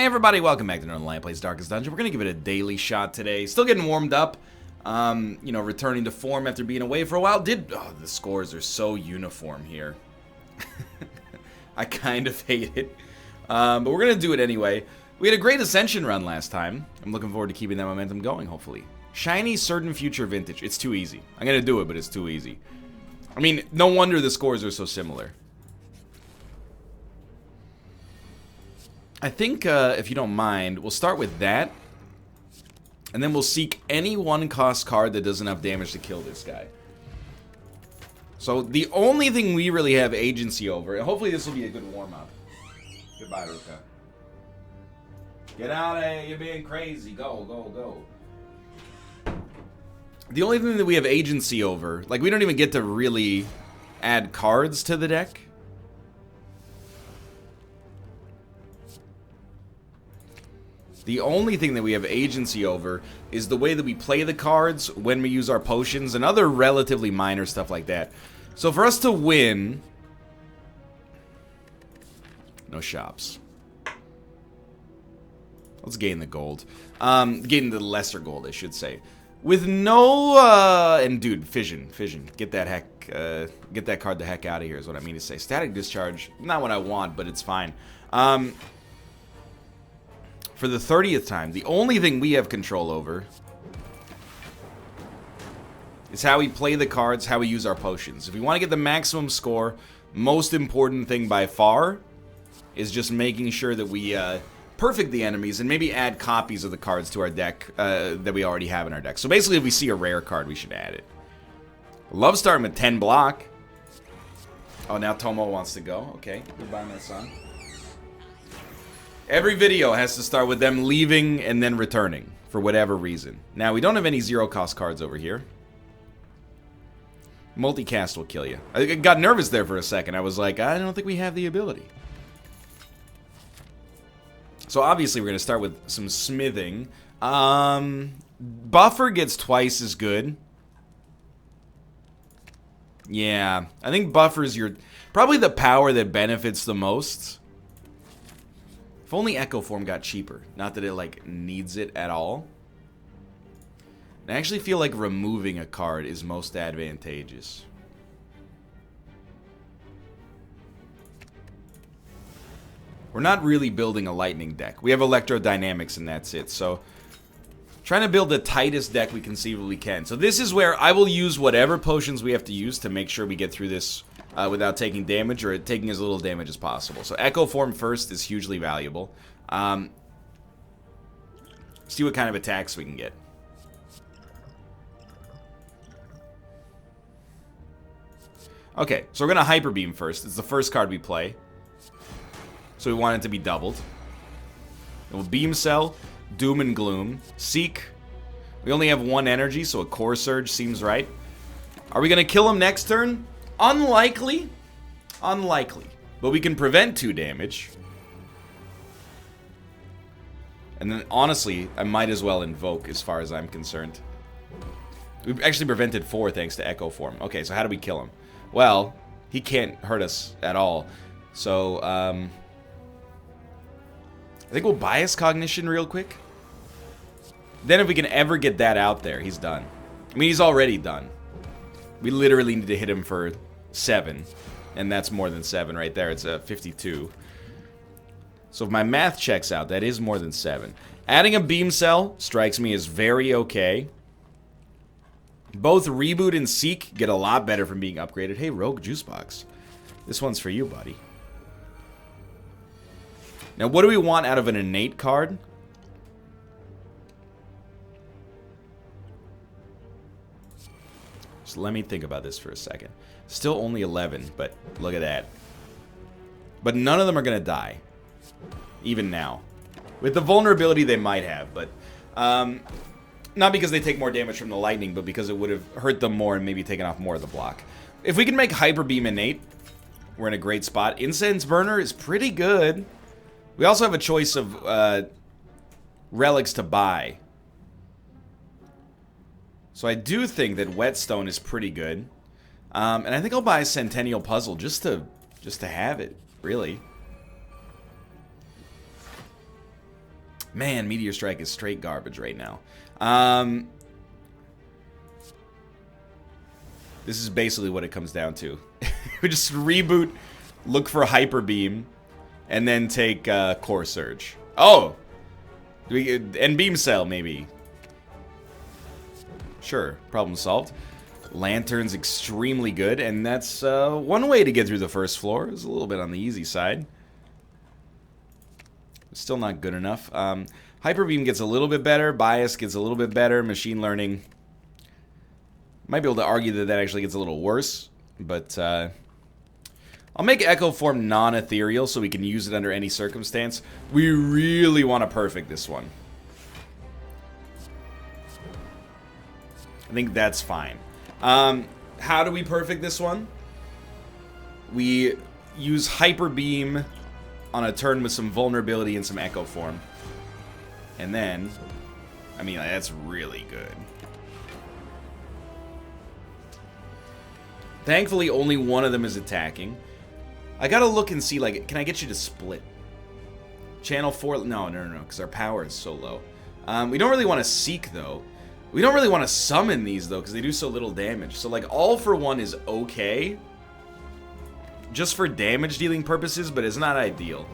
Hey everybody, welcome back to Northernlion Plays Darkest Dungeon. We're going to give it a daily shot today. Still getting warmed up. You know, returning to form after being away for a while. Oh, the scores are so uniform here. I kind of hate it. But we're going to do it anyway. We had a great Ascension run last time. I'm looking forward to keeping that momentum going, hopefully. Shiny Certain Future Vintage. It's too easy. I'm going to do it, but it's too easy. I mean, no wonder the scores are so similar. I think, if you don't mind, we'll start with that. And then we'll seek any one-cost card that does enough damage to kill this guy. So, the only thing we really have agency over, and hopefully this will be a good warm-up. Goodbye, Ruka. Get out of here, you're being crazy. Go, go, go. The only thing that we have agency over, like, we don't even get to really add cards to the deck. The only thing that we have agency over is the way that we play the cards, when we use our potions, and other relatively minor stuff like that. So for us to win... No shops. Let's gain the gold. Gain the lesser gold, I should say. With no, and dude, fission. Get that card the heck out of here is what I mean to say. Static Discharge, not what I want, but it's fine. For the 30th time, the only thing we have control over is how we play the cards, how we use our potions. If we want to get the maximum score, most important thing by far is just making sure that we perfect the enemies and maybe add copies of the cards to our deck that we already have in our deck. So basically, if we see a rare card, we should add it. Love starting with 10 block. Oh, now Tomo wants to go. Okay, goodbye, my son. Every video has to start with them leaving and then returning, for whatever reason. Now, we don't have any zero-cost cards over here. Multicast will kill you. I got nervous there for a second. I was like, I don't think we have the ability. So, obviously, we're going to start with some smithing. Buffer gets twice as good. Yeah, I think Buffer's probably the power that benefits the most. If only Echo Form got cheaper. Not that it, like, needs it at all. I actually feel like removing a card is most advantageous. We're not really building a lightning deck. We have electrodynamics and that's it. So, trying to build the tightest deck we conceivably can. So this is where I will use whatever potions we have to use to make sure we get through this without taking damage, or taking as little damage as possible. So Echo Form first is hugely valuable. See what kind of attacks we can get. Okay, so we're going to Hyper Beam first. It's the first card we play. So we want it to be doubled. Then we'll Beam Cell, Doom and Gloom, Seek. We only have one energy, so a Core Surge seems right. Are we going to kill him next turn? Unlikely. Unlikely. But we can prevent 2 damage. And then, honestly, I might as well invoke as far as I'm concerned. We've actually prevented 4 thanks to Echo Form. Okay, so how do we kill him? Well, he can't hurt us at all. So, I think we'll Bias Cognition real quick. Then if we can ever get that out there, he's done. I mean, he's already done. We literally need to hit him for 7. And that's more than 7 right there. It's a 52. So if my math checks out, that is more than 7. Adding a Beam Cell strikes me as very okay. Both Reboot and Seek get a lot better from being upgraded. Hey, Rogue Juicebox. This one's for you, buddy. Now, what do we want out of an innate card? So let me think about this for a second. Still only 11, but look at that. But none of them are going to die. Even now. With the vulnerability they might have, but... not because they take more damage from the lightning, but because it would have hurt them more and maybe taken off more of the block. If we can make Hyper Beam innate, we're in a great spot. Incense Burner is pretty good. We also have a choice of relics to buy. So I do think that Whetstone is pretty good. And I think I'll buy a Centennial Puzzle just to have it, really. Man, Meteor Strike is straight garbage right now. This is basically what it comes down to. We just reboot, look for Hyper Beam, and then take Core Surge. Oh! And Beam Cell, maybe. Sure, problem solved. Lantern's extremely good, and that's one way to get through the first floor. It's a little bit on the easy side. Still not good enough. Hyper Beam gets a little bit better. Bias gets a little bit better. Machine Learning. Might be able to argue that that actually gets a little worse, but I'll make Echo Form non-ethereal so we can use it under any circumstance. We really want to perfect this one. I think that's fine. How do we perfect this one? We use Hyper Beam on a turn with some vulnerability and some Echo Form. And then, I mean, that's really good. Thankfully, only one of them is attacking. I gotta look and see, like, can I get you to split? Channel 4, no, because our power is so low. We don't really want to Seek, though. We don't really want to summon these, though, because they do so little damage. So, like, All for One is okay. Just for damage dealing purposes, but it's not ideal.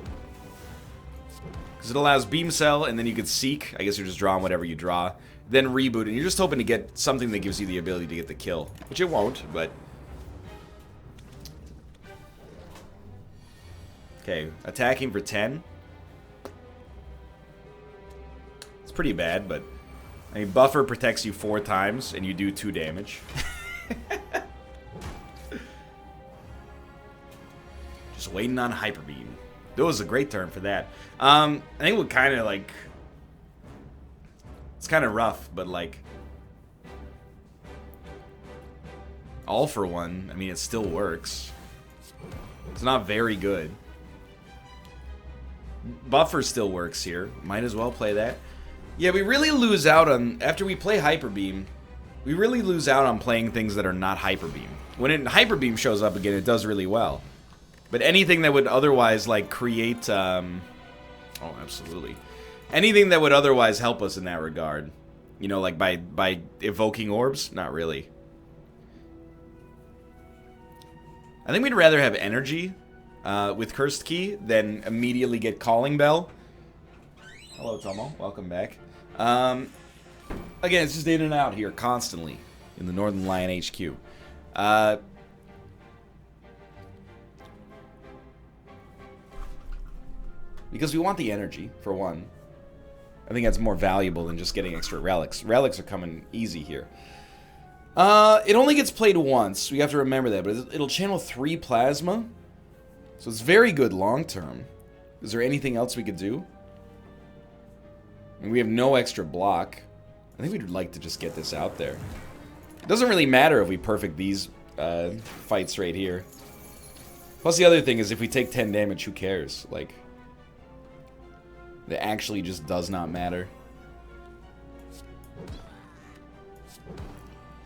Because it allows Beam Cell, and then you could Seek. I guess you're just drawing whatever you draw. Then Reboot, and you're just hoping to get something that gives you the ability to get the kill. Which it won't, but... Okay, attacking for 10. It's pretty bad, but... I mean, Buffer protects you 4 times, and you do 2 damage. Just waiting on Hyper Beam. That was a great turn for that. I think we're kind of like... It's kind of rough, but like... All for One, I mean, it still works. It's not very good. Buffer still works here. Might as well play that. Yeah, we really lose out on... After we play Hyper Beam, we really lose out on playing things that are not Hyper Beam. When Hyper Beam shows up again, it does really well. But anything that would otherwise, like, create... Oh, absolutely. Anything that would otherwise help us in that regard. You know, like by evoking orbs? Not really. I think we'd rather have energy with Cursed Key than immediately get Calling Bell. Hello, Tomo. Welcome back. Again, it's just in and out here constantly in the Northernlion HQ. Because we want the energy, for one. I think that's more valuable than just getting extra relics. Relics are coming easy here. It only gets played once. We have to remember that. But it'll channel 3 plasma. So it's very good long term. Is there anything else we could do? I mean, we have no extra block. I think we'd like to just get this out there. It doesn't really matter if we perfect these fights right here. Plus the other thing is if we take 10 damage, who cares? Like... It actually just does not matter.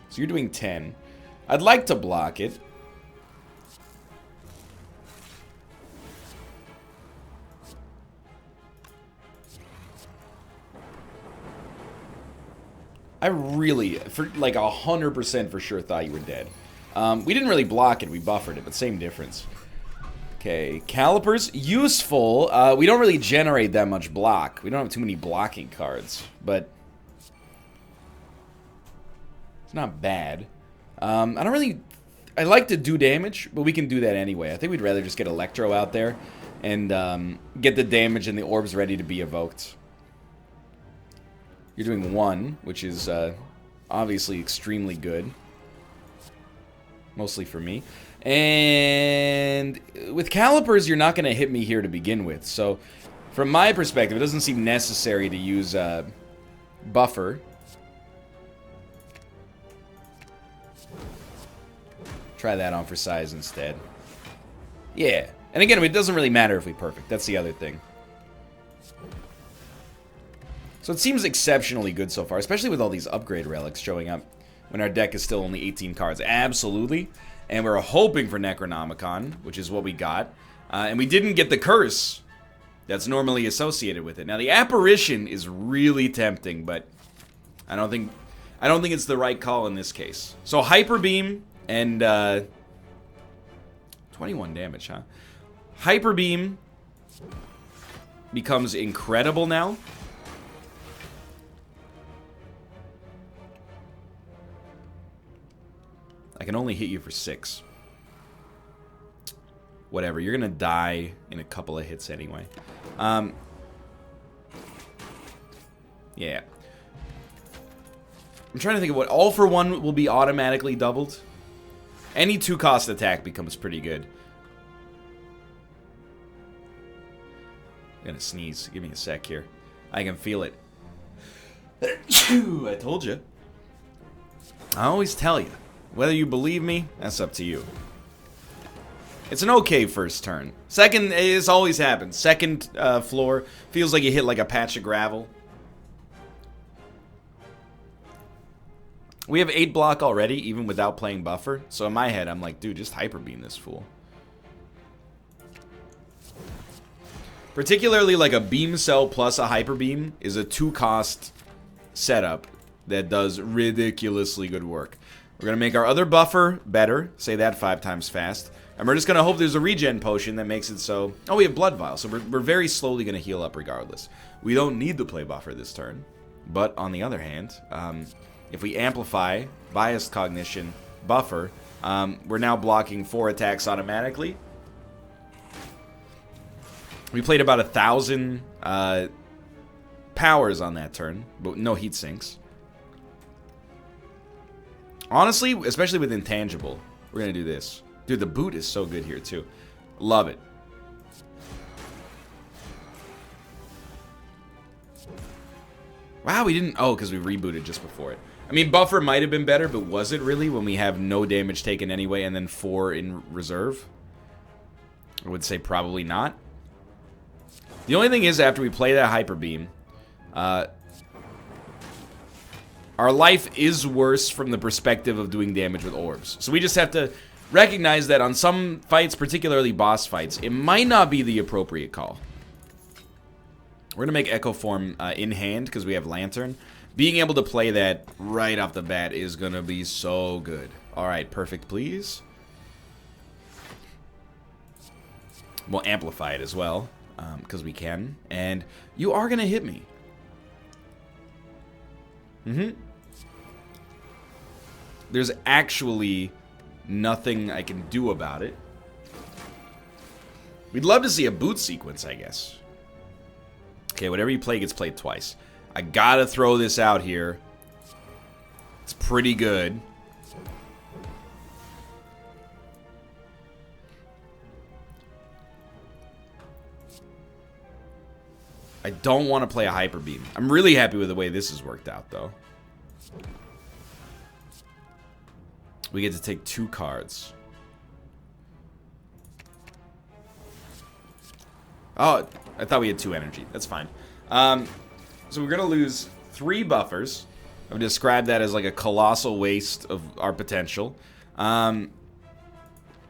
So you're doing 10. I'd like to block it. I really, for like 100% for sure thought you were dead. We didn't really block it, we buffered it, but same difference. Okay, Calipers, useful. We don't really generate that much block. We don't have too many blocking cards, but it's not bad. I don't really... I like to do damage, but we can do that anyway. I think we'd rather just get Electro out there and get the damage and the orbs ready to be evoked. You're doing 1, which is obviously extremely good. Mostly for me. And with Calipers, you're not going to hit me here to begin with. So, from my perspective, it doesn't seem necessary to use Buffer. Try that on for size instead. Yeah. And again, it doesn't really matter if we perfect. That's the other thing. So it seems exceptionally good so far, especially with all these upgrade relics showing up when our deck is still only 18 cards. Absolutely. And we're hoping for Necronomicon, which is what we got. And we didn't get the curse. that's normally associated with it. Now, the apparition is really tempting, but I don't think it's the right call in this case. So Hyper Beam and 21 damage, huh? Hyper Beam becomes incredible now. I can only hit you for 6. Whatever, you're gonna die in a couple of hits anyway. Yeah. I'm trying to think of what... All for One will be automatically doubled. Any 2-cost attack becomes pretty good. I'm gonna sneeze. Give me a sec here. I can feel it. I told you. I always tell you. Whether you believe me, that's up to you. It's an okay first turn. Second, this always happens. Second floor, feels like you hit like a patch of gravel. We have 8 block already, even without playing buffer. So in my head, I'm like, dude, just Hyper Beam this fool. Particularly like a Beam Cell plus a Hyper Beam is a 2-cost setup that does ridiculously good work. We're going to make our other buffer better. Say that 5 times fast. And we're just going to hope there's a regen potion that makes it so... Oh, we have Blood Vial, so we're very slowly going to heal up regardless. We don't need to play buffer this turn. But on the other hand, if we amplify Biased Cognition buffer, we're now blocking 4 attacks automatically. We played about 1,000 powers on that turn, but no heat sinks. Honestly, especially with Intangible, we're going to do this. Dude, the boot is so good here, too. Love it. Wow, we didn't... Oh, because we rebooted just before it. I mean, buffer might have been better, but was it really when we have no damage taken anyway and then 4 in reserve? I would say probably not. The only thing is, after we play that Hyper Beam, our life is worse from the perspective of doing damage with orbs. So we just have to recognize that on some fights, particularly boss fights, it might not be the appropriate call. We're going to make Echo Form in hand because we have Lantern. Being able to play that right off the bat is going to be so good. Alright, perfect, please. We'll amplify it as well, because we can. And you are going to hit me. There's actually nothing I can do about it. We'd love to see a boot sequence, I guess. Okay, whatever you play gets played twice. I gotta throw this out here. It's pretty good. I don't want to play a Hyper Beam. I'm really happy with the way this has worked out, though. We get to take 2 cards. Oh, I thought we had 2 energy. That's fine. So we're going to lose 3 buffers. I would describe that as like a colossal waste of our potential.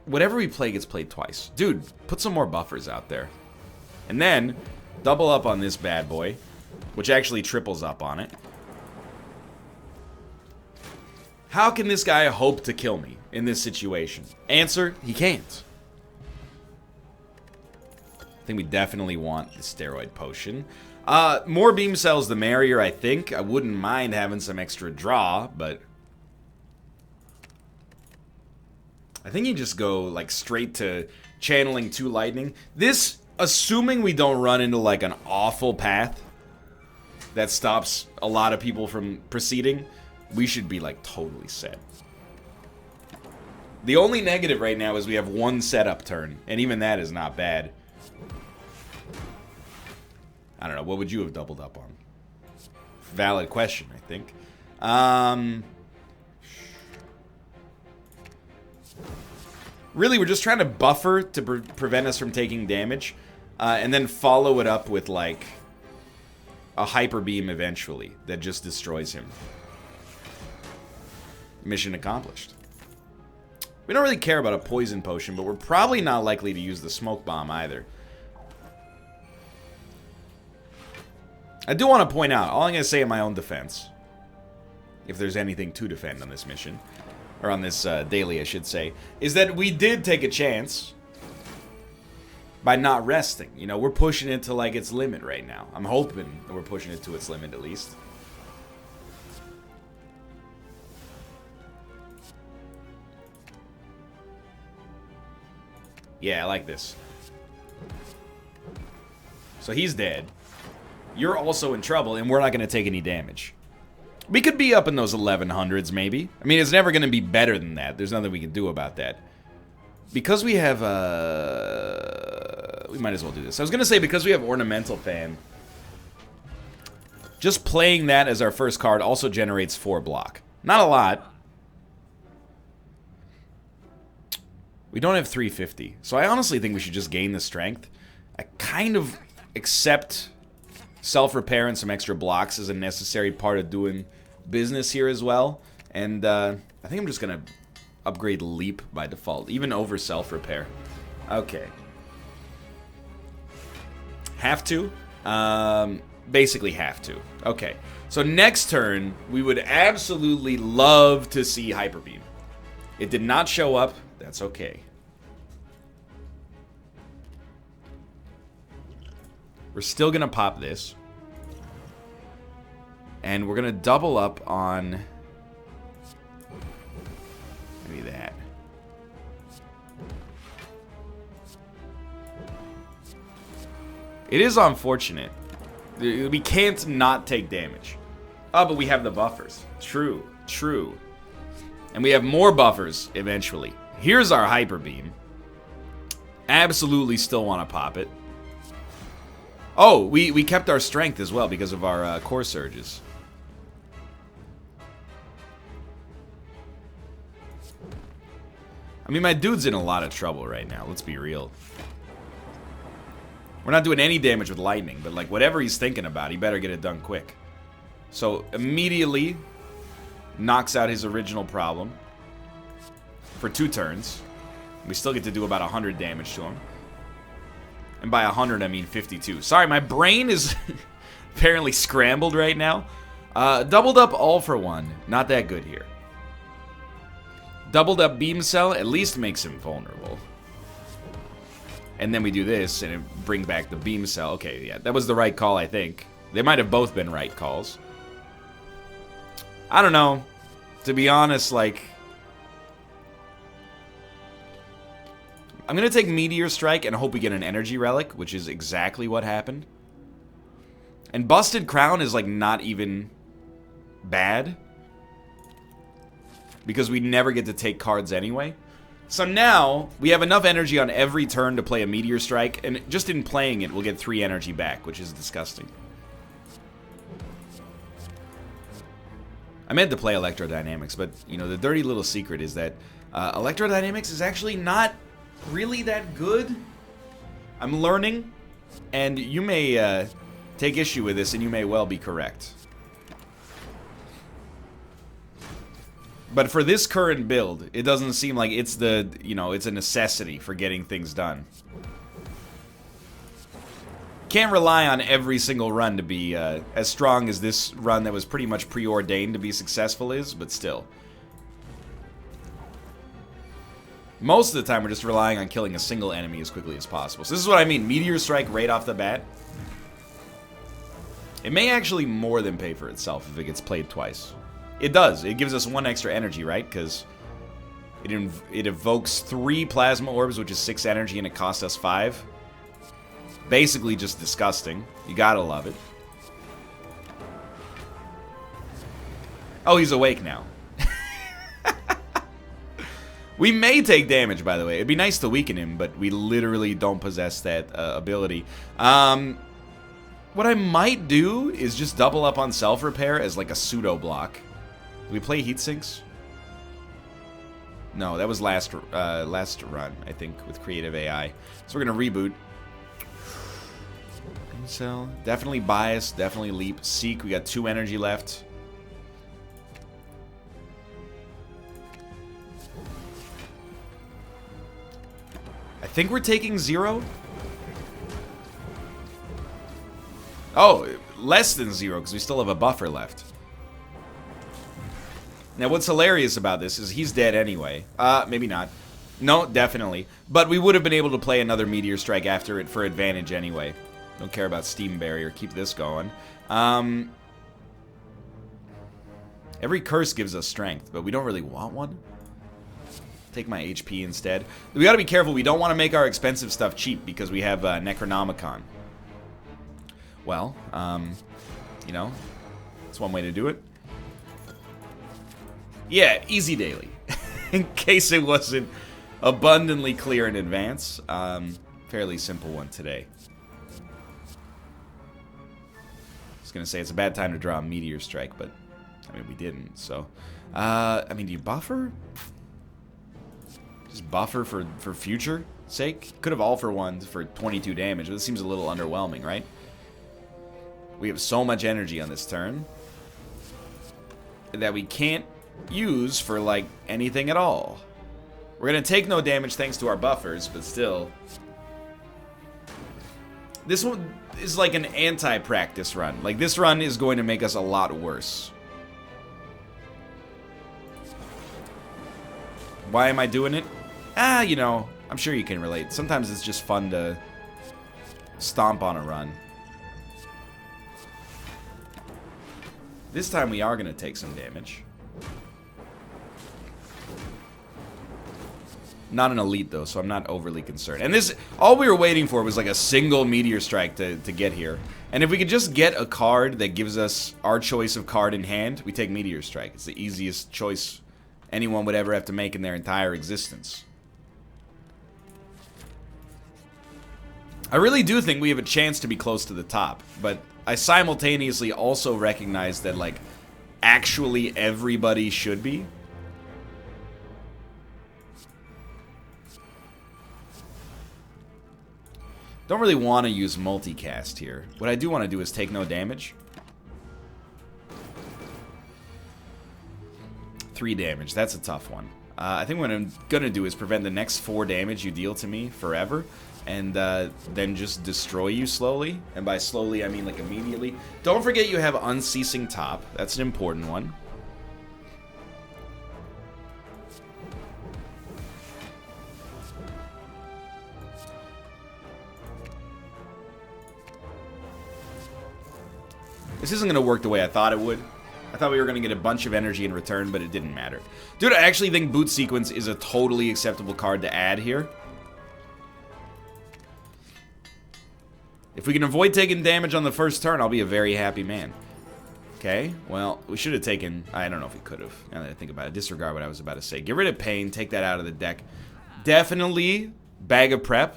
Whatever we play gets played twice. Dude, put some more buffers out there. And then, double up on this bad boy, which actually triples up on it. How can this guy hope to kill me in this situation? Answer, he can't. I think we definitely want the steroid potion. More beam cells the merrier, I think. I wouldn't mind having some extra draw, but... I think you just go, like, straight to channeling 2 lightning. This, assuming we don't run into, like, an awful path that stops a lot of people from proceeding, we should be, like, totally set. The only negative right now is we have 1 setup turn, and even that is not bad. I don't know, what would you have doubled up on? Valid question, I think. Really, we're just trying to buffer to prevent us from taking damage, and then follow it up with, like, a Hyper Beam eventually that just destroys him. Mission accomplished. We don't really care about a poison potion, but we're probably not likely to use the smoke bomb either. I do want to point out, all I'm going to say in my own defense, if there's anything to defend on this mission, or on this daily, I should say, is that we did take a chance by not resting. You know, we're pushing it to, like, its limit right now. I'm hoping that we're pushing it to its limit, at least. Yeah, I like this. So he's dead. You're also in trouble, and we're not going to take any damage. We could be up in those 1100s, maybe. I mean, it's never going to be better than that. There's nothing we can do about that. Because we have, we might as well do this. I was going to say, because we have Ornamental Fan, just playing that as our first card also generates 4 block. Not a lot. We don't have 350. So I honestly think we should just gain the strength. I kind of accept self-repair and some extra blocks as a necessary part of doing business here as well. And I think I'm just going to upgrade Leap by default, even over self-repair. Okay. Have to? Basically have to. Okay. So next turn, we would absolutely love to see Hyper Beam. It did not show up. That's okay. We're still going to pop this. And we're going to double up on maybe that. It is unfortunate. We can't not take damage. Oh, but we have the buffers. True, true. And we have more buffers eventually. Here's our Hyper Beam. Absolutely still want to pop it. Oh, we kept our strength as well because of our core surges. I mean, my dude's in a lot of trouble right now. Let's be real. We're not doing any damage with lightning, but like whatever he's thinking about, he better get it done quick. So immediately knocks out his original problem for 2 turns. We still get to do about 100 damage to him. And by 100, I mean 52. Sorry, my brain is apparently scrambled right now. Doubled up all for 1. Not that good here. Doubled up Beam Cell at least makes him vulnerable. And then we do this and it bring back the Beam Cell. Okay, yeah, that was the right call, I think. They might have both been right calls. I don't know. To be honest, like, I'm going to take Meteor Strike and hope we get an Energy Relic, which is exactly what happened. And Busted Crown is, like, not even bad, because we never get to take cards anyway. So now, we have enough energy on every turn to play a Meteor Strike, and just in playing it, we'll get 3 energy back, which is disgusting. I meant to play Electrodynamics, but, you know, the dirty little secret is that Electrodynamics is actually not really that good. I'm learning, and you may take issue with this, and you may well be correct. But for this current build, it doesn't seem like it's the, you know, it's a necessity for getting things done. Can't rely on every single run to be as strong as this run that was pretty much preordained to be successful is, but still. Most of the time, we're just relying on killing a single enemy as quickly as possible. So this is what I mean, Meteor Strike right off the bat. It may actually more than pay for itself if it gets played twice. It does. It gives us 1 extra energy, right? Because it evokes 3 Plasma Orbs, which is 6 energy, and it costs us 5. Basically just disgusting. You gotta love it. Oh, he's awake now. We may take damage, by the way. It'd be nice to weaken him, but we literally don't possess that ability. What I might do is just double up on self-repair as like a pseudo block. Do we play heat sinks? No, that was last run, I think, with creative AI. So we're gonna reboot. So definitely bias, definitely leap, seek. We got 2 energy left. I think we're taking 0. Oh, less than 0 because we still have a buffer left. Now, what's hilarious about this is he's dead anyway. Maybe not. No, definitely. But we would have been able to play another Meteor Strike after it for advantage anyway. Don't care about Steam Barrier. Keep this going. Every curse gives us strength, but we don't really want one. Take my HP instead. We gotta be careful. We don't want to make our expensive stuff cheap because we have Necronomicon. Well, you know, that's one way to do it. Yeah, easy daily. In case it wasn't abundantly clear in advance. Fairly simple one today. I was gonna say it's a bad time to draw a Meteor Strike, but I mean we didn't. So, I mean, do you buffer? Just buffer for future sake? Could have all for one for 22 damage, but this seems a little underwhelming, right? We have so much energy on this turn that we can't use for, like, anything at all. We're gonna take no damage thanks to our buffers, but still. This one is like an anti-practice run. Like, this run is going to make us a lot worse. Why am I doing it? You know, I'm sure you can relate. Sometimes it's just fun to stomp on a run. This time we are going to take some damage. Not an elite, though, so I'm not overly concerned. And this, all we were waiting for was like a single Meteor Strike to get here. And if we could just get a card that gives us our choice of card in hand, we take Meteor Strike. It's the easiest choice anyone would ever have to make in their entire existence. I really do think we have a chance to be close to the top, but I simultaneously also recognize that, like, actually everybody should be. Don't really want to use multicast here. What I do want to do is take no damage. 3 damage. That's a tough one. I think what I'm going to do is prevent the next 4 damage you deal to me forever. And then just destroy you slowly. And by slowly, I mean like immediately. Don't forget you have Unceasing Top. That's an important one. This isn't going to work the way I thought it would. I thought we were going to get a bunch of energy in return, but it didn't matter. Dude, I actually think Boot Sequence is a totally acceptable card to add here. If we can avoid taking damage on the first turn, I'll be a very happy man. Okay, well, we should have taken... I don't know if we could have, now that I think about it. Disregard what I was about to say. Get rid of Pain, take that out of the deck. Definitely Bag of Prep.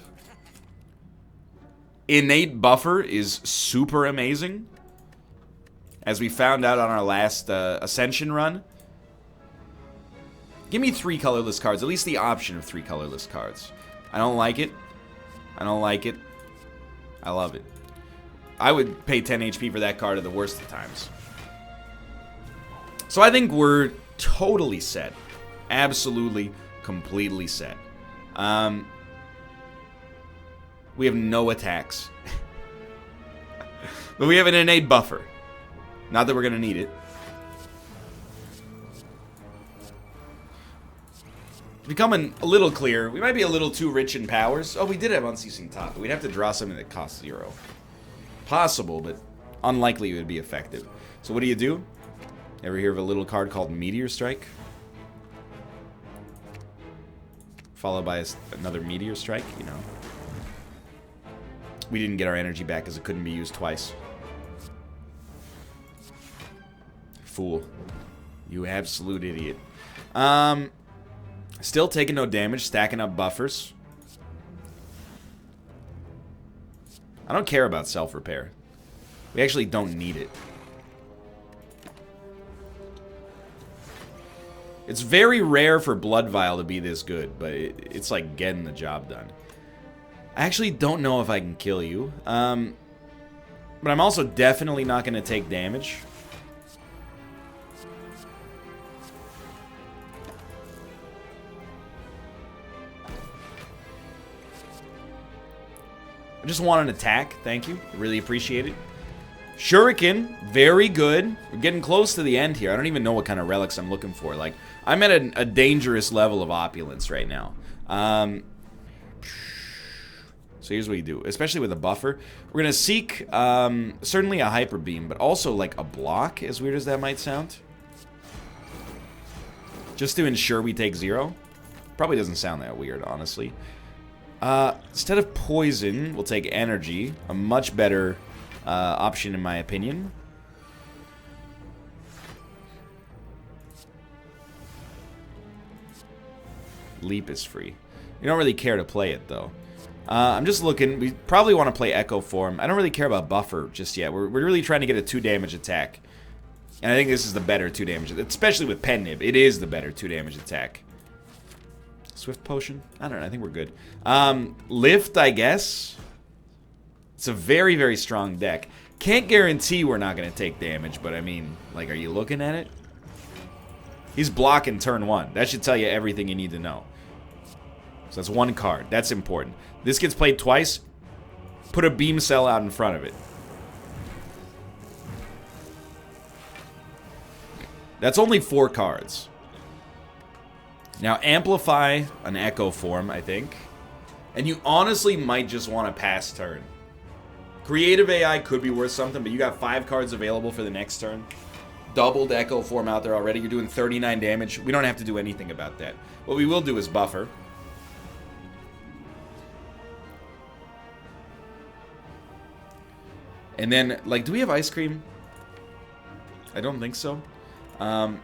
Innate Buffer is super amazing. As we found out on our last Ascension run. Give me 3 colorless cards. At least the option of 3 colorless cards. I don't like it. I don't like it. I love it. I would pay 10 HP for that card at the worst of times. So I think we're totally set. Absolutely, completely set. We have no attacks. But we have an innate buffer. Not that we're going to need it. It's becoming a little clear. We might be a little too rich in powers. Oh, we did have Unceasing Top, but we'd have to draw something that costs 0. Possible, but unlikely it would be effective. So what do? Ever hear of a little card called Meteor Strike? Followed by another Meteor Strike, you know. We didn't get our energy back because it couldn't be used twice. Fool. You absolute idiot. Still taking no damage, stacking up buffers. I don't care about self-repair. We actually don't need it. It's very rare for Blood Vial to be this good, but it's like getting the job done. I actually don't know if I can kill you. But I'm also definitely not going to take damage. I just want an attack, thank you. Really appreciate it. Shuriken, very good. We're getting close to the end here. I don't even know what kind of relics I'm looking for. Like, I'm at a dangerous level of opulence right now. So here's what you do, especially with a buffer. We're going to seek certainly a hyper beam, but also like a block, as weird as that might sound. Just to ensure we take 0. Probably doesn't sound that weird, honestly. Instead of poison, we'll take energy. A much better option, in my opinion. Leap is free. You don't really care to play it, though. I'm just looking. We probably want to play Echo Form. I don't really care about Buffer just yet. We're really trying to get a 2 damage attack. And I think this is the better 2 damage. Especially with Pen Nib. It is the better 2 damage attack. Swift Potion? I don't know. I think we're good. Lift, I guess. It's a very, very strong deck. Can't guarantee we're not going to take damage, but I mean, like, are you looking at it? He's blocking turn 1. That should tell you everything you need to know. So that's 1 card. That's important. This gets played twice. Put a beam cell out in front of it. That's only 4 cards. Now, amplify an Echo Form, I think. And you honestly might just want to pass turn. Creative AI could be worth something, but you got 5 cards available for the next turn. Doubled Echo Form out there already. You're doing 39 damage. We don't have to do anything about that. What we will do is buffer. And then, like, do we have ice cream? I don't think so. I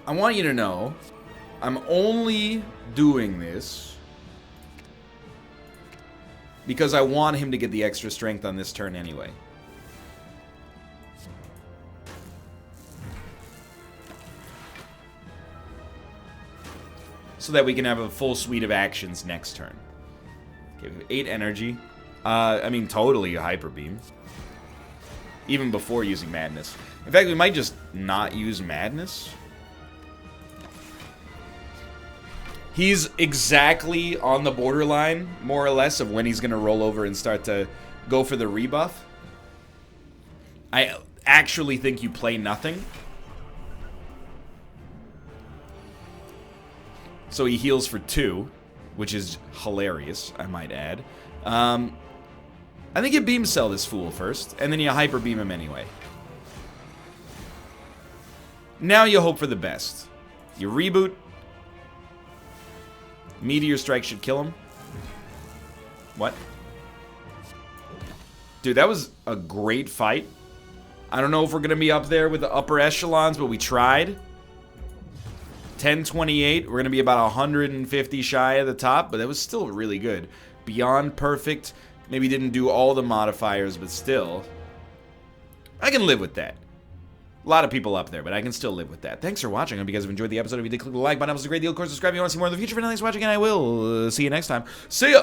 want you to know, I'm only doing this because I want him to get the extra strength on this turn anyway. So that we can have a full suite of actions next turn. Okay, we have 8 energy. I mean, totally a Hyper Beam. Even before using Madness. In fact, we might just not use Madness. He's exactly on the borderline, more or less, of when he's going to roll over and start to go for the rebuff. I actually think you play nothing. So he heals for 2, which is hilarious, I might add. I think you beam cell this fool first, and then you hyper beam him anyway. Now you hope for the best. You reboot. Meteor Strike should kill him. What? Dude, that was a great fight. I don't know if we're going to be up there with the upper echelons, but we tried. 1028. We're going to be about 150 shy of the top, but that was still really good. Beyond perfect. Maybe didn't do all the modifiers, but still. I can live with that. A lot of people up there, but I can still live with that. Thanks for watching. I hope you guys have enjoyed the episode. If you did, click the like button. It was a great deal. Of course, subscribe if you want to see more in the future. For now, thanks for watching, and I will see you next time. See ya!